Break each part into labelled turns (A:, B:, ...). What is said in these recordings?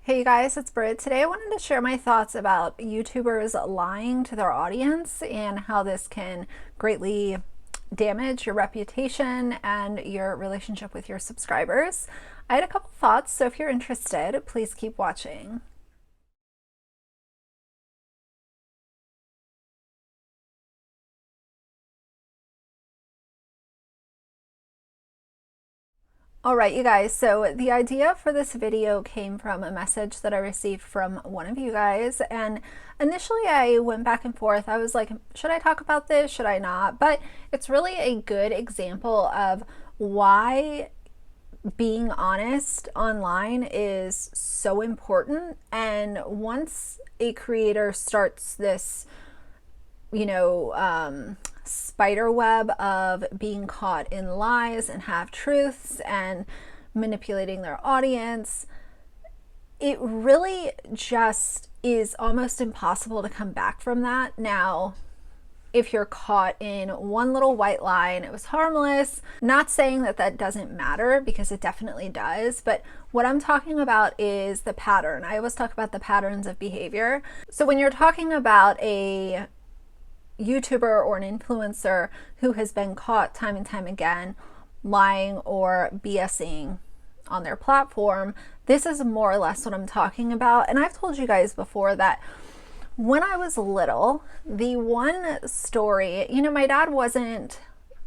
A: Hey you guys, it's Britt. Today I wanted to share my thoughts about YouTubers lying to their audience and how this can greatly damage your reputation and your relationship with your subscribers. I had a couple thoughts, so if you're interested, please keep watching. All right, you guys, so the idea for this video came from a message that I received from one of you guys, and initially I went back and forth. I was like, should I talk about this? Should I not? But it's really a good example of why being honest online is so important. And once a creator starts this spider web of being caught in lies and half truths and manipulating their audience, it really just is almost impossible to come back from that. Now, if you're caught in one little white lie and it was harmless, not saying that that doesn't matter, because it definitely does, but what I'm talking about is the pattern. I always talk about the patterns of behavior. So when you're talking about a YouTuber or an influencer who has been caught time and time again lying or BSing on their platform, this is more or less what I'm talking about. And I've told you guys before that when I was little, the one story, my dad wasn't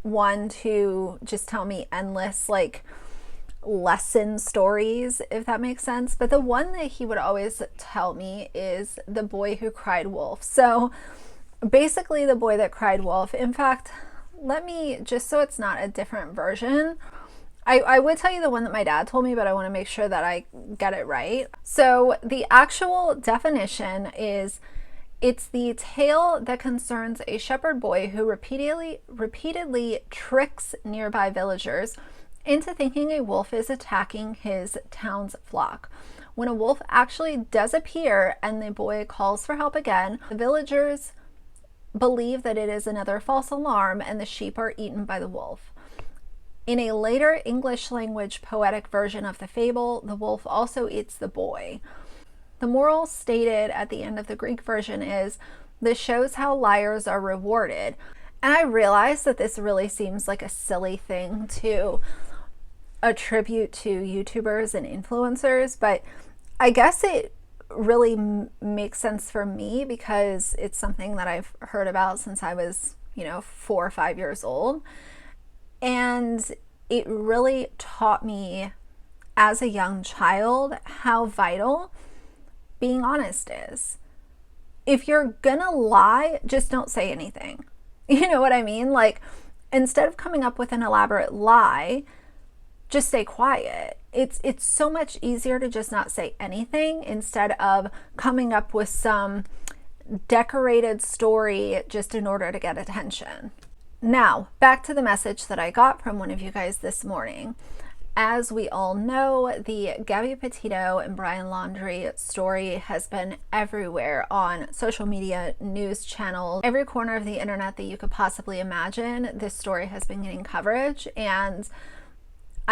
A: one to just tell me endless lesson stories, if that makes sense, but the one that he would always tell me is the boy who cried wolf. So basically the boy that cried wolf. In fact, let me, just so it's not a different version, I would tell you the one that my dad told me, but I want to make sure that I get it right. So the actual definition is, it's the tale that concerns a shepherd boy who repeatedly tricks nearby villagers into thinking a wolf is attacking his town's flock. When a wolf actually does appear and the boy calls for help again, the villagers believe that it is another false alarm and the sheep are eaten by the wolf. In a later English language poetic version of the fable, the wolf also eats the boy. The moral stated at the end of the Greek version is, this shows how liars are rewarded. And I realize that this really seems like a silly thing to attribute to YouTubers and influencers, but I guess it really makes sense for me because it's something that I've heard about since I was 4 or 5 years old, and it really taught me as a young child how vital being honest is. If you're gonna lie, just don't say anything. You know what I mean? Like, instead of coming up with an elaborate lie, just stay quiet. It's so much easier to just not say anything instead of coming up with some decorated story just in order to get attention. Now, back to the message that I got from one of you guys this morning. As we all know, the Gabby Petito and Brian Laundrie story has been everywhere on social media, news channels, every corner of the internet that you could possibly imagine. This story has been getting coverage, and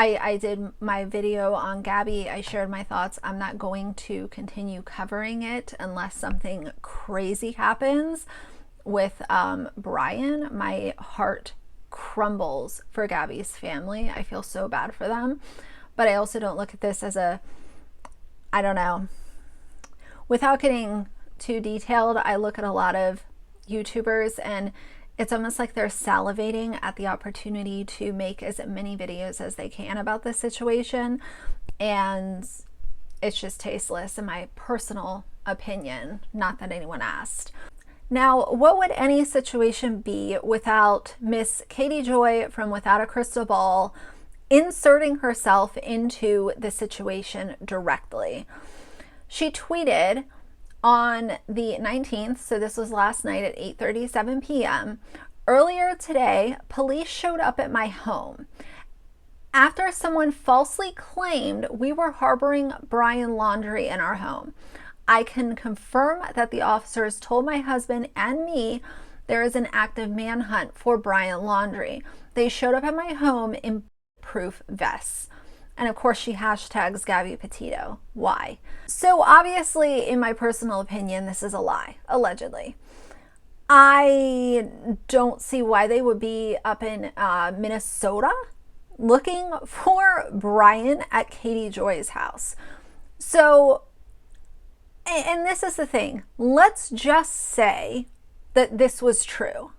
A: I did my video on Gabby. I shared my thoughts. I'm not going to continue covering it unless something crazy happens with Brian. My heart crumbles for Gabby's family. I feel so bad for them, but I also don't look at this as I don't know, without getting too detailed, I look at a lot of YouTubers and it's almost like they're salivating at the opportunity to make as many videos as they can about this situation, and it's just tasteless in my personal opinion, not that anyone asked. Now, what would any situation be without Miss Katie Joy from Without a Crystal Ball inserting herself into the situation directly? She tweeted on the 19th, so this was last night at 8:37 p.m. Earlier today, police showed up at my home after someone falsely claimed we were harboring Brian Laundrie in our home. I can confirm that the officers told my husband and me there is an active manhunt for Brian Laundrie. They showed up at my home in proof vests. And of course, she hashtags Gabby Petito. Why? So obviously, in my personal opinion, this is a lie, allegedly. I don't see why they would be up in Minnesota looking for Brian at Katie Joy's house. So, and this is the thing. Let's just say that this was true.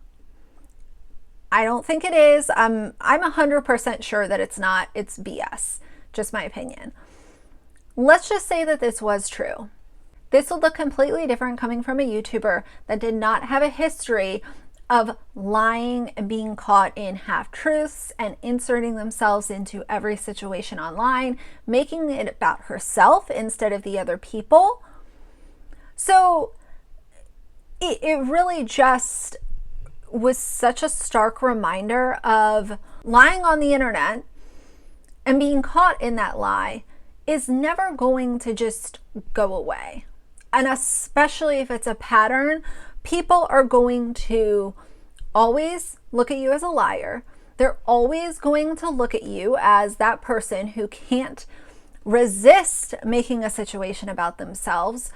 A: I don't think it is. I'm 100% sure that it's not. It's BS. Just my opinion. Let's just say that this was true. This would look completely different coming from a YouTuber that did not have a history of lying and being caught in half-truths and inserting themselves into every situation online, making it about herself instead of the other people. So it really just was such a stark reminder of lying on the internet and being caught in that lie is never going to just go away. And especially if it's a pattern, people are going to always look at you as a liar. They're always going to look at you as that person who can't resist making a situation about themselves.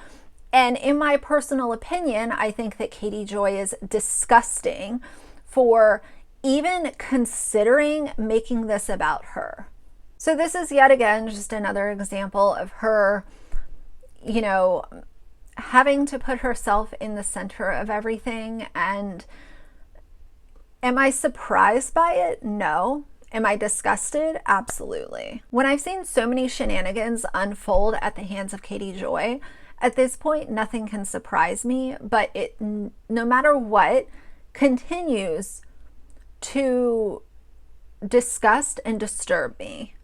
A: And in my personal opinion, I think that Katie Joy is disgusting for even considering making this about her. So this is yet again just another example of her, having to put herself in the center of everything. And am I surprised by it? No. Am I disgusted? Absolutely. When I've seen so many shenanigans unfold at the hands of Katie Joy, at this point, nothing can surprise me, but it, no matter what, continues to disgust and disturb me.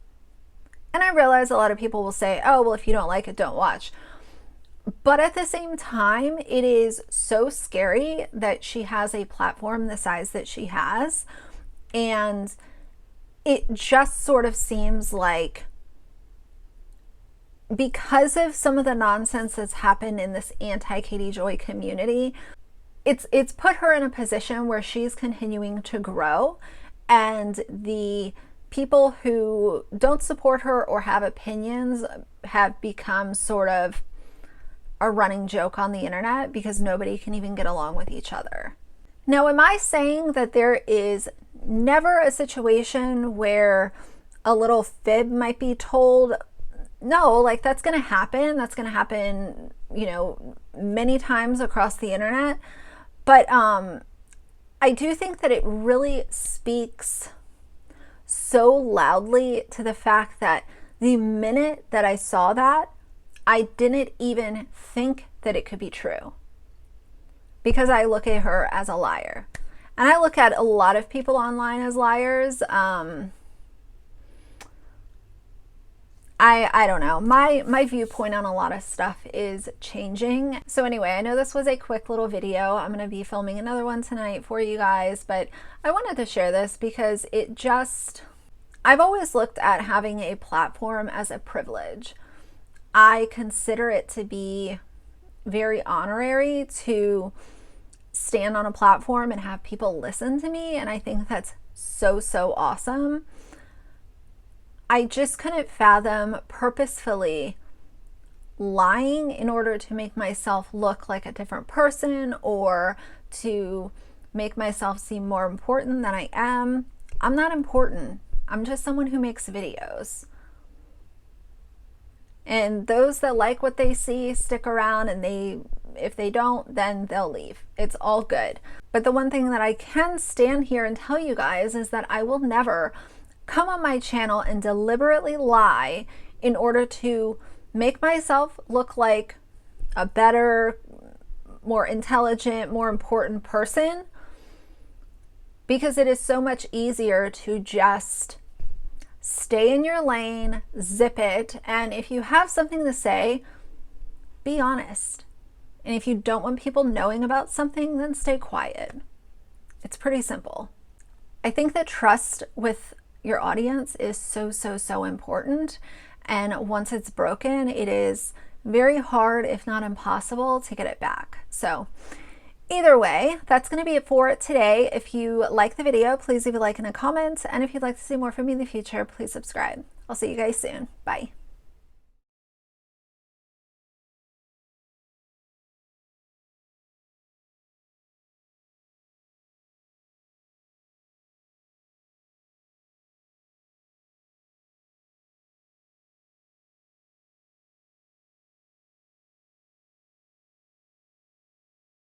A: And I realize a lot of people will say, oh, well, if you don't like it, don't watch. But at the same time, it is so scary that she has a platform the size that she has. And it just sort of seems like because of some of the nonsense that's happened in this anti-Katie Joy community, it's put her in a position where she's continuing to grow. And the people who don't support her or have opinions have become sort of a running joke on the internet because nobody can even get along with each other. Now, am I saying that there is never a situation where a little fib might be told? No, like that's going to happen. That's going to happen, many times across the internet. But I do think that it really speaks so loudly to the fact that the minute that I saw that, I didn't even think that it could be true because I look at her as a liar. And I look at a lot of people online as liars. I don't know. My viewpoint on a lot of stuff is changing. So anyway, I know this was a quick little video. I'm going to be filming another one tonight for you guys, but I wanted to share this because I've always looked at having a platform as a privilege. I consider it to be very honorary to stand on a platform and have people listen to me, and I think that's so awesome. I just couldn't fathom purposefully lying in order to make myself look like a different person or to make myself seem more important than I am. I'm not important. I'm just someone who makes videos. And those that like what they see stick around, and if they don't, then they'll leave. It's all good. But the one thing that I can stand here and tell you guys is that I will never come on my channel and deliberately lie in order to make myself look like a better, more intelligent, more important person, because it is so much easier to just stay in your lane, zip it, and if you have something to say, be honest. And if you don't want people knowing about something, then stay quiet. It's pretty simple. I think that trust with your audience is so important, and once it's broken, it is very hard, if not impossible, to get it back. So either way, that's going to be it for today. If you like the video, please leave a like and a comment, and if you'd like to see more from me in the future, please subscribe. I'll see you guys soon. Bye.